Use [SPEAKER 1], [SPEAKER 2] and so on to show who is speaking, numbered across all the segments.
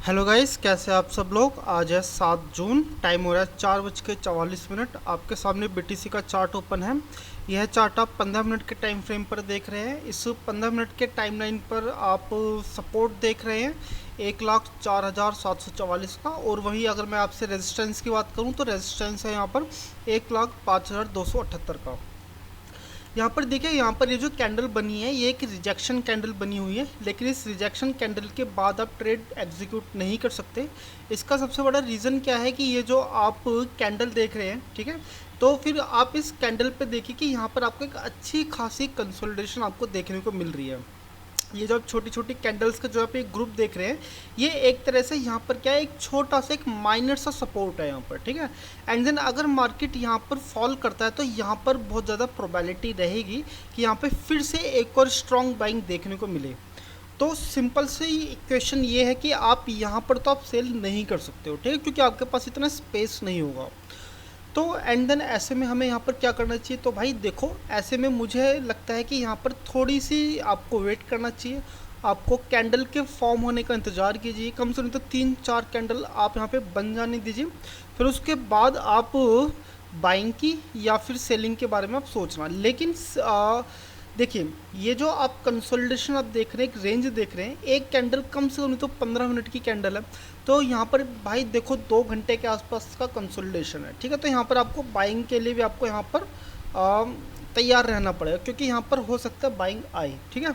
[SPEAKER 1] Hello guys, कैसे आप सब लोग। आज है 7 जून, टाइम हो रहा है 4:44। आपके सामने बीटीसी का चार्ट ओपन है। यह चार्ट आप 15 मिनट के टाइम फ्रेम पर देख रहे हैं। इस 15 मिनट के टाइमलाइन पर आप सपोर्ट देख रहे हैं 1,04,744 का, और वही अगर मैं आपसे रेजिस्टेंस की बात करूं तो रेजिस्टेंस है यहाँ पर 1,05,278 का। यहाँ पर देखिए, यहाँ पर ये जो कैंडल बनी है ये एक रिजेक्शन कैंडल बनी हुई है, लेकिन इस रिजेक्शन कैंडल के बाद आप ट्रेड एग्जीक्यूट नहीं कर सकते। इसका सबसे बड़ा रीज़न क्या है कि ये जो आप कैंडल देख रहे हैं, ठीक है, तो फिर आप इस कैंडल पे देखिए कि यहाँ पर आपको एक अच्छी खासी कंसोलिडेशन आपको देखने को मिल रही है। ये जो आप छोटी छोटी कैंडल्स का जो आप एक ग्रुप देख रहे हैं, ये एक तरह से यहाँ पर क्या है, एक छोटा सा एक माइनर सा सपोर्ट है यहाँ पर, ठीक है। एंड देन अगर मार्केट यहाँ पर फॉल करता है तो यहाँ पर बहुत ज़्यादा प्रोबेबिलिटी रहेगी कि यहाँ पे फिर से एक और स्ट्रॉन्ग बाइंग देखने को मिले। तो सिंपल सी इक्वेशन ये है कि आप यहाँ पर तो आप सेल नहीं कर सकते हो, ठीक है, क्योंकि आपके पास इतना स्पेस नहीं होगा। तो एंड देन ऐसे में हमें यहाँ पर क्या करना चाहिए, तो भाई देखो, ऐसे में मुझे लगता है कि यहाँ पर थोड़ी सी आपको वेट करना चाहिए। आपको कैंडल के फॉर्म होने का इंतज़ार कीजिए, कम से कम तो 3-4 कैंडल आप यहाँ पे बन जाने दीजिए। फिर उसके बाद आप बाइंग की या फिर सेलिंग के बारे में आप सोचना। लेकिन देखिए, ये जो आप कंसोलिडेशन आप देख रहे हैं, एक रेंज देख रहे हैं, एक कैंडल कम से कम तो 15 मिनट की कैंडल है। तो यहाँ पर भाई देखो 2 घंटे के आसपास का कंसोलिडेशन है, ठीक है। तो यहाँ पर आपको बाइंग के लिए भी आपको यहाँ पर तैयार रहना पड़ेगा, क्योंकि यहाँ पर हो सकता है बाइंग आए, ठीक है।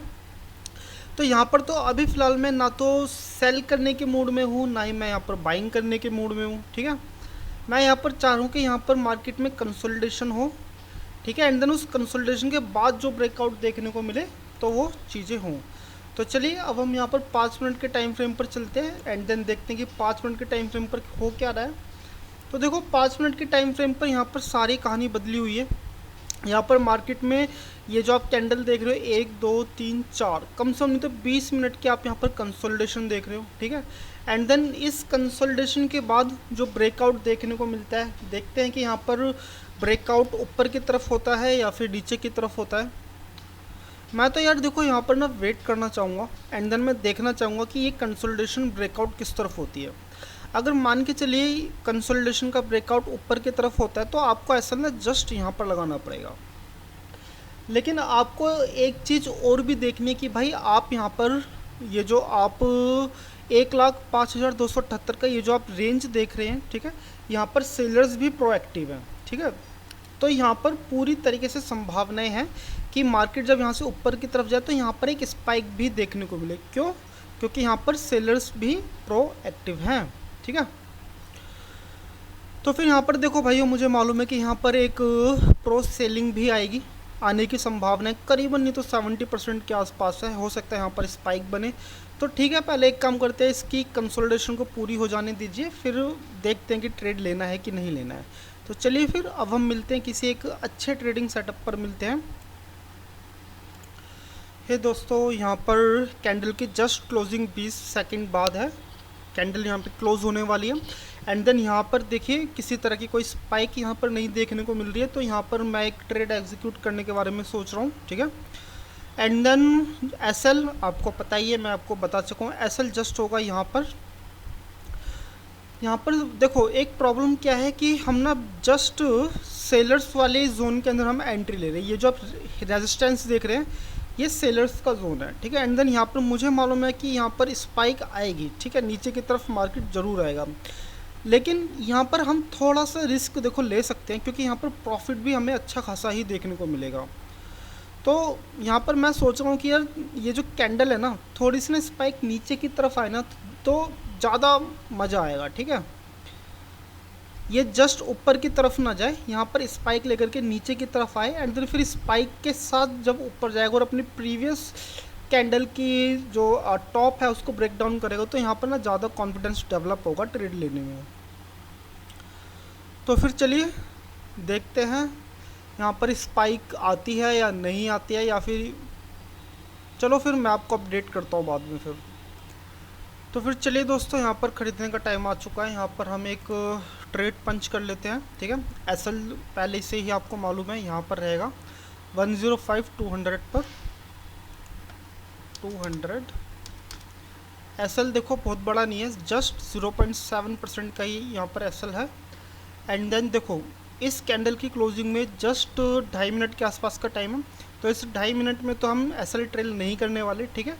[SPEAKER 1] तो यहाँ पर तो अभी फ़िलहाल मैं ना तो सेल करने के मूड में हूँ, ना ही मैं यहाँ पर बाइंग करने के मूड में हूँ, ठीक है। मैं यहाँ पर चाह रहा हूँ कि यहाँ पर मार्केट में कंसोलिडेशन हो, ठीक है, एंड देन उस कंसोलिडेशन के बाद जो ब्रेकआउट देखने को मिले तो वो चीज़ें हों। तो चलिए अब हम यहाँ पर 5 मिनट के टाइम फ्रेम पर चलते हैं एंड देन देखते हैं कि 5 मिनट के टाइम फ्रेम पर हो क्या रहा है। तो देखो, 5 मिनट के टाइम फ्रेम पर यहाँ पर सारी कहानी बदली हुई है। यहाँ पर मार्केट में ये जो आप कैंडल देख रहे हो 1 2 3 4, कम से कम नहीं तो 20 मिनट के आप यहाँ पर कंसोलिडेशन देख रहे हो, ठीक है। एंड देन इस कंसोलिडेशन के बाद जो ब्रेकआउट देखने को मिलता है, देखते हैं कि यहाँ पर ब्रेकआउट ऊपर की तरफ होता है या फिर नीचे की तरफ होता है। मैं तो यार देखो यहाँ पर ना वेट करना चाहूँगा एंड देन मैं देखना चाहूँगा कि ये कंसोलिडेशन ब्रेकआउट किस तरफ होती है। अगर मान के चलिए कंसोलिडेशन का ब्रेकआउट ऊपर की तरफ होता है तो आपको ऐसा ना जस्ट यहाँ पर लगाना पड़ेगा। लेकिन आपको एक चीज़ और भी देखनी है कि भाई आप यहाँ पर ये जो आप 1,05,278 का ये जो आप रेंज देख रहे हैं, ठीक है, यहाँ पर सेलर्स भी प्रोएक्टिव हैं, ठीक है। तो यहाँ पर पूरी तरीके से संभावनाएं हैं कि मार्केट जब यहाँ से ऊपर की तरफ जाए तो यहाँ पर एक स्पाइक भी देखने को मिले। क्यों? क्योंकि यहाँ पर सेलर्स भी प्रोएक्टिव हैं, ठीक है। तो फिर यहाँ पर देखो भाइयों, मुझे मालूम है कि यहाँ पर एक प्रो सेलिंग भी आएगी, आने की संभावना है करीबन नहीं तो 70% के आसपास है। हो सकता है यहाँ पर स्पाइक बने। तो ठीक है, पहले एक काम करते हैं, इसकी कंसोलिडेशन को पूरी हो जाने दीजिए, फिर देखते हैं कि ट्रेड लेना है कि नहीं लेना है। तो चलिए फिर अब हम मिलते हैं किसी एक अच्छे ट्रेडिंग सेटअप पर मिलते हैं। हे दोस्तों, यहाँ पर कैंडल की जस्ट क्लोजिंग 20 सेकंड बाद है, कैंडल यहाँ पे क्लोज होने वाली है। एंड देन यहाँ पर देखिए किसी तरह की कोई स्पाइक यहाँ पर नहीं देखने को मिल रही है, तो यहाँ पर मैं एक ट्रेड एग्जीक्यूट करने के बारे में सोच रहा हूँ, ठीक है। एंड देन एसएल आपको पता ही है, मैं आपको बता चुका हूँ, एसएल जस्ट होगा यहाँ पर। यहाँ पर देखो एक प्रॉब्लम क्या है कि हम ना जस्ट सेलर्स वाले जोन के अंदर हम एंट्री ले रहे हैं। ये जो आप रेजिस्टेंस देख रहे हैं ये सेलर्स का जोन है, ठीक है। एंड देन यहाँ पर मुझे मालूम है कि यहाँ पर स्पाइक आएगी, ठीक है, नीचे की तरफ मार्केट ज़रूर आएगा। लेकिन यहाँ पर हम थोड़ा सा रिस्क देखो ले सकते हैं, क्योंकि यहाँ पर प्रॉफिट भी हमें अच्छा खासा ही देखने को मिलेगा। तो यहाँ पर मैं सोच रहा हूँ कि यार ये जो कैंडल है ना, थोड़ी सी ना स्पाइक नीचे की तरफ आए ना तो ज़्यादा मज़ा आएगा, ठीक है। ये जस्ट ऊपर की तरफ ना जाए, यहाँ पर स्पाइक लेकर के नीचे की तरफ आए एंड देन फिर स्पाइक के साथ जब ऊपर जाएगा और अपनी प्रीवियस कैंडल की जो टॉप है उसको ब्रेक डाउन करेगा, तो यहाँ पर ना ज़्यादा कॉन्फिडेंस डेवलप होगा ट्रेड लेने में। तो फिर चलिए देखते हैं यहाँ पर स्पाइक आती है या नहीं आती है, या फिर चलो फिर मैं आपको अपडेट करता हूँ बाद में फिर। तो फिर चलिए दोस्तों, यहाँ पर ख़रीदने का टाइम आ चुका है। यहाँ पर हम एक ट्रेड पंच कर लेते हैं, ठीक है। एसएल पहले से ही आपको मालूम है यहाँ पर रहेगा 105 200 पर 200 एसएल देखो बहुत बड़ा नहीं है, जस्ट 0.7% का ही यहाँ पर एसएल है। एंड देन देखो इस कैंडल की क्लोजिंग में जस्ट 2.5 मिनट के आसपास का टाइम है, तो इस 2.5 मिनट में तो हम एसएल ट्रेल नहीं करने वाले, ठीक है।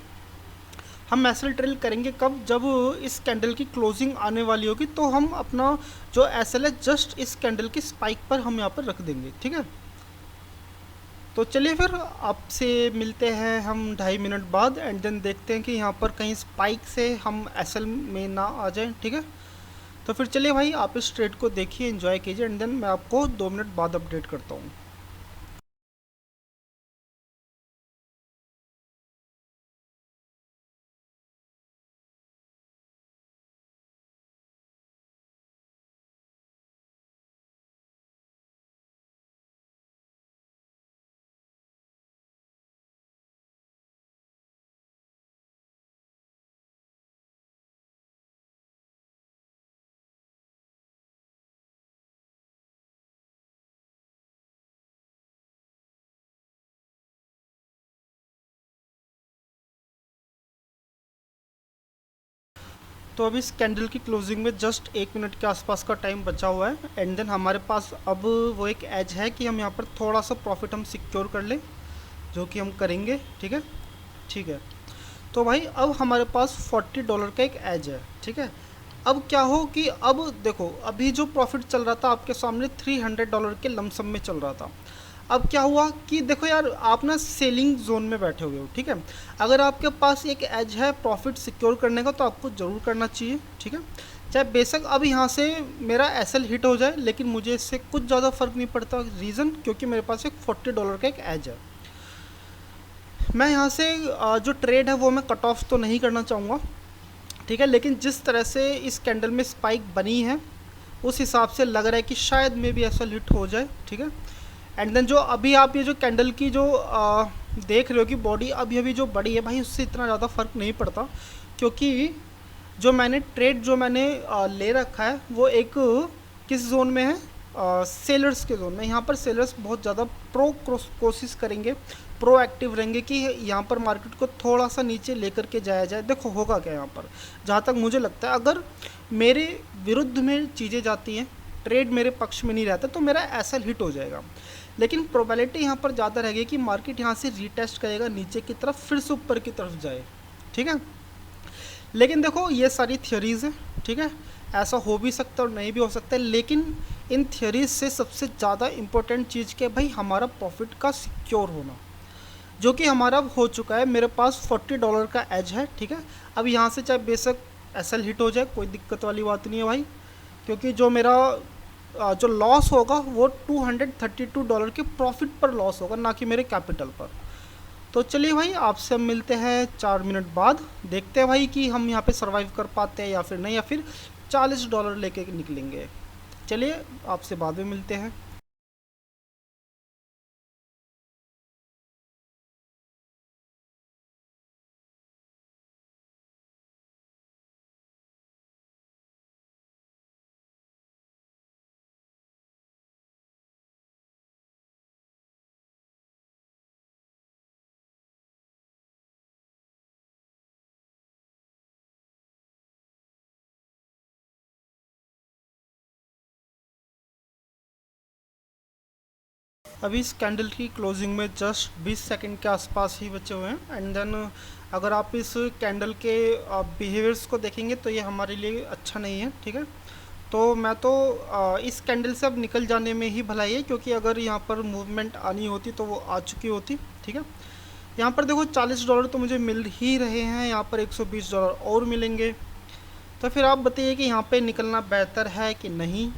[SPEAKER 1] हम एसएल ट्रेल करेंगे कब, जब इस कैंडल की क्लोजिंग आने वाली होगी, तो हम अपना जो एसएल है जस्ट इस कैंडल की स्पाइक पर हम यहाँ पर रख देंगे, ठीक है। तो चलिए फिर आपसे मिलते हैं हम 2.5 मिनट बाद, एंड देन देखते हैं कि यहाँ पर कहीं स्पाइक से हम एसएल में ना आ जाएं, ठीक है। तो फिर चलिए भाई, आप इस ट्रेड को देखिए, एंजॉय कीजिए, एंड देन मैं आपको 2 मिनट बाद अपडेट करता हूँ। तो अब इस कैंडल की क्लोजिंग में जस्ट 1 मिनट के आसपास का टाइम बचा हुआ है, एंड देन हमारे पास अब वो एक एज है कि हम यहाँ पर थोड़ा सा प्रॉफिट हम सिक्योर कर लें, जो कि हम करेंगे, ठीक है। ठीक है, तो भाई अब हमारे पास $40 का एक एज है, ठीक है। अब क्या हो कि अब देखो अभी जो प्रॉफिट चल रहा था आपके सामने $300 के लमसम में चल रहा था। अब क्या हुआ कि देखो यार, आप ना सेलिंग जोन में बैठे हुए हो, ठीक है। अगर आपके पास एक एज है प्रॉफिट सिक्योर करने का, तो आपको ज़रूर करना चाहिए, ठीक है। चाहे बेशक अब यहाँ से मेरा एसएल हिट हो जाए, लेकिन मुझे इससे कुछ ज़्यादा फ़र्क नहीं पड़ता। रीज़न, क्योंकि मेरे पास एक $40 का एक एज है। मैं यहाँ से जो ट्रेड है वो मैं कट ऑफ तो नहीं करना चाहूँगा, ठीक है, लेकिन जिस तरह से इस कैंडल में स्पाइक बनी है, उस हिसाब से लग रहा है कि शायद मे भी एसएल हिट हो जाए, ठीक है। एंड देन जो अभी आप ये जो कैंडल की जो देख रहे हो कि बॉडी अभी अभी जो बड़ी है भाई, उससे इतना ज़्यादा फ़र्क नहीं पड़ता, क्योंकि जो मैंने ट्रेड जो मैंने ले रखा है वो एक किस जोन में है, सेलर्स के जोन में। यहाँ पर सेलर्स बहुत ज़्यादा कोशिश करेंगे, प्रो एक्टिव रहेंगे कि यहाँ पर मार्केट को थोड़ा सा नीचे लेकर के जाया जाए। देखो होगा क्या यहाँ पर, जहाँ तक मुझे लगता है अगर मेरे विरुद्ध में चीज़ें जाती हैं, ट्रेड मेरे पक्ष में नहीं रहता, तो मेरा एसएल हिट हो जाएगा। लेकिन प्रोबेबिलिटी यहाँ पर ज़्यादा रहेगी कि मार्केट यहाँ से रीटेस्ट करेगा नीचे की तरफ, फिर से ऊपर की तरफ जाए, ठीक है। लेकिन देखो ये सारी थियोरीज़ हैं, ठीक है, ऐसा हो भी सकता है और नहीं भी हो सकता है, लेकिन इन थियोरीज से सबसे ज़्यादा इम्पोर्टेंट चीज़ क्या है भाई, हमारा प्रॉफिट का सिक्योर होना, जो कि हमारा अब हो चुका है। मेरे पास $40 का एज है, ठीक है। अब यहाँ से चाहे बेशक एसएल हिट हो जाए, कोई दिक्कत वाली बात नहीं है भाई, क्योंकि जो मेरा जो लॉस होगा वो $232 के प्रॉफिट पर लॉस होगा, ना कि मेरे कैपिटल पर। तो चलिए भाई, आपसे हम मिलते हैं 4 मिनट बाद, देखते हैं भाई कि हम यहाँ पे सरवाइव कर पाते हैं या फिर नहीं, या फिर $40 लेके निकलेंगे। चलिए आपसे बाद में मिलते हैं। अभी इस कैंडल की क्लोजिंग में जस्ट 20 सेकंड के आसपास ही बचे हुए हैं, एंड देन अगर आप इस कैंडल के बिहेवियर्स को देखेंगे तो ये हमारे लिए अच्छा नहीं है, ठीक है। तो मैं तो इस कैंडल से अब निकल जाने में ही भलाई है, क्योंकि अगर यहाँ पर मूवमेंट आनी होती तो वो आ चुकी होती, ठीक है। यहाँ पर देखो $40 तो मुझे मिल ही रहे हैं, यहाँ पर $120 और मिलेंगे। तो फिर आप बताइए कि यहाँ पे निकलना बेहतर है कि नहीं।